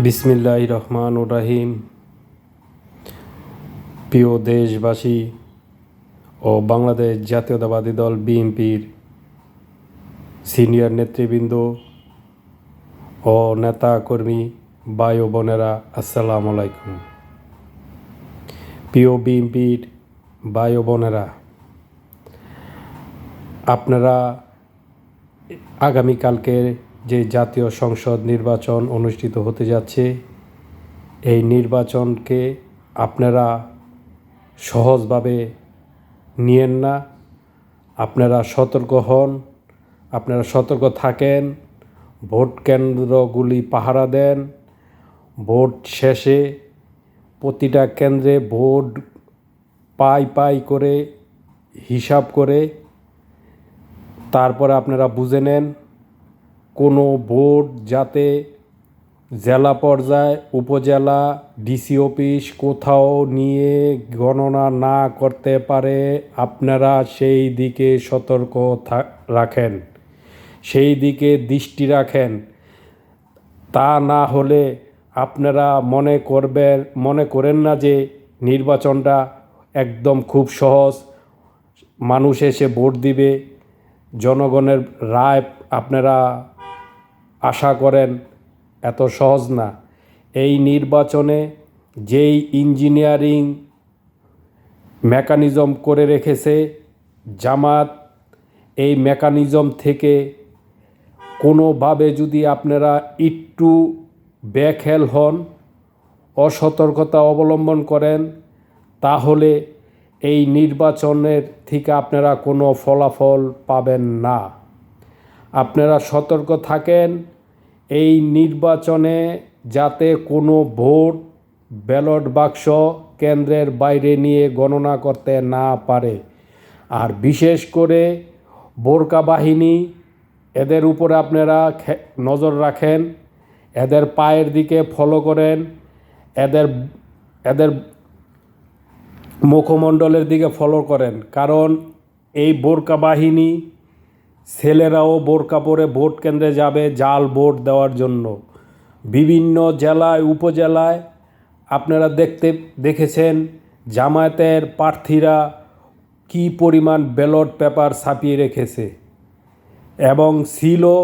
বিসমিল্লাহির রহমানির রহিম। প্রিয় দেশবাসী ও বাংলাদেশ জাতীয়তাবাদী দল বিএনপির সিনিয়র নেতৃবৃন্দ ও নেতা কর্মী ভাই ও বোনেরা, আসসালামু আলাইকুম। প্রিয় বিএনপির ভাই ও বোনেরা, আপনারা আগামীকালকে যে জাতীয় সংসদ নির্বাচন অনুষ্ঠিত হতে যাচ্ছে, এই নির্বাচনকে আপনারা সহজভাবে নিয়েন না। আপনারা সতর্ক হন, আপনারা সতর্ক থাকেন, ভোট কেন্দ্রগুলি পাহারা দেন। ভোট শেষে প্রতিটা কেন্দ্রে ভোট পাই করে হিসাব করে তারপরে আপনারা বুঝে নেন কোনো ভোট যাতে জেলা পর্যায়ে, উপজেলা, ডিসি অফিস কোথাও নিয়ে গণনা না করতে পারে। আপনারা সেই দিকে সতর্ক রাখেন, সেই দিকে দৃষ্টি রাখেন। তা না হলে আপনারা মনে করেন না যে নির্বাচনটা একদম খুব সহজ, মানুষ এসে ভোট দিবে, জনগণের রায় আপনারা আশা করেন। এত সহজ না। এই নির্বাচনে যেই ইঞ্জিনিয়ারিং মেকানিজম করে রেখেছে জামাত, এই মেকানিজম থেকে কোনোভাবে যদি আপনারা একটু বেখেয়াল হন, অসতর্কতা অবলম্বন করেন, তাহলে এই নির্বাচনের থেকে আপনারা কোনো ফলাফল পাবেন না। আপনারা সতর্ক থাকেন এই নির্বাচনে যাতে কোনো ভোট ব্যালট বাক্স কেন্দ্রের বাইরে নিয়ে গণনা করতে না পারে। আর বিশেষ করে বোরকা বাহিনী, এদের উপরে আপনারা নজর রাখেন, এদের পায়ের দিকে ফলো করেন, এদের মুখমণ্ডলের দিকে ফলো করেন। কারণ এই বোরকা বাহিনী ছেলেরাও বোরকা পরে ভোট কেন্দ্রে যাবে জাল ভোট দেওয়ার জন্য। বিভিন্ন জেলায়, উপজেলায় আপনারা দেখেছেন জামায়াতের প্রার্থীরা কি পরিমাণ ব্যালট পেপার ছাপিয়ে রেখেছে এবং সিলও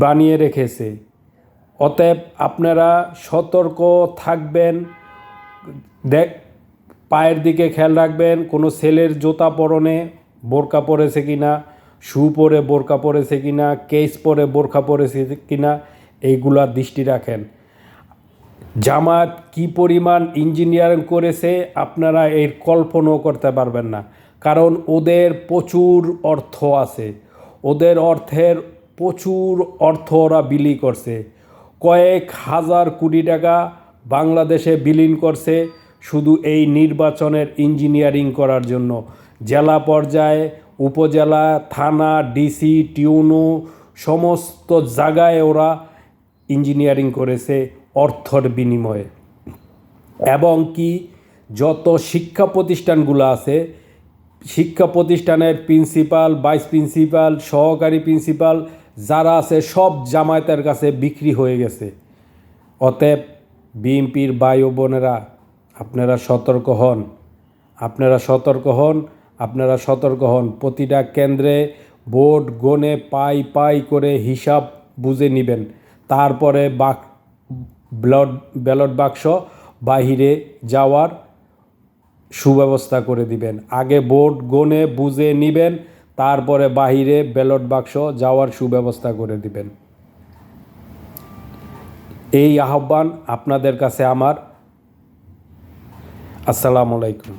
বানিয়ে রেখেছে। অতএব আপনারা সতর্ক থাকবেন, পায়ের দিকে খেয়াল রাখবেন কোনো ছেলের জুতা পরনে বোরকা পরেছে কিনা, শু পরে বোরকা পরেছে কিনা, কেস পরে বোরকা পরেছে কিনা, এইগুলা দৃষ্টি রাখেন। জামাত কি পরিমাণ ইঞ্জিনিয়ারিং করেছে আপনারা এর কল্পনাও করতে পারবেন না। কারণ ওদের প্রচুর অর্থ আছে, ওদের প্রচুর অর্থ ওরা বিলি করছে। কয়েক হাজার কোটি টাকা বাংলাদেশে বিলীন করছে শুধু এই নির্বাচনের ইঞ্জিনিয়ারিং করার জন্য। জেলা পর্যায়ে, উপজেলা, থানা, ডিসি, টিউনো সমস্ত জায়গায় ওরা ইঞ্জিনিয়ারিং করেছে অর্থের বিনিময়ে। এবং কি যত শিক্ষা প্রতিষ্ঠানগুলো আছে, শিক্ষা প্রতিষ্ঠানের প্রিন্সিপাল, ভাইস প্রিন্সিপাল, সহকারী প্রিন্সিপাল যারা আছে সব জামায়াতের কাছে বিক্রি হয়ে গেছে। অতএব বিএনপির ভাই ও বোনেরা, আপনারা সতর্ক হন, আপনারা সতর্ক হন, আপনারা সতর্ক হন। প্রতিটা কেন্দ্রে ভোট গণে পাই করে হিসাব বুঝে নেবেন। তারপরে ব্যালট বাক্স বাহিরে যাওয়ার সুব্যবস্থা করে দিবেন। আগে ভোট গণে বুঝে নেবেন, তারপরে বাহিরে ব্যালট বাক্স যাওয়ার সুব্যবস্থা করে দিবেন। এই আহ্বান আপনাদের কাছে আমার। আসসালামু আলাইকুম।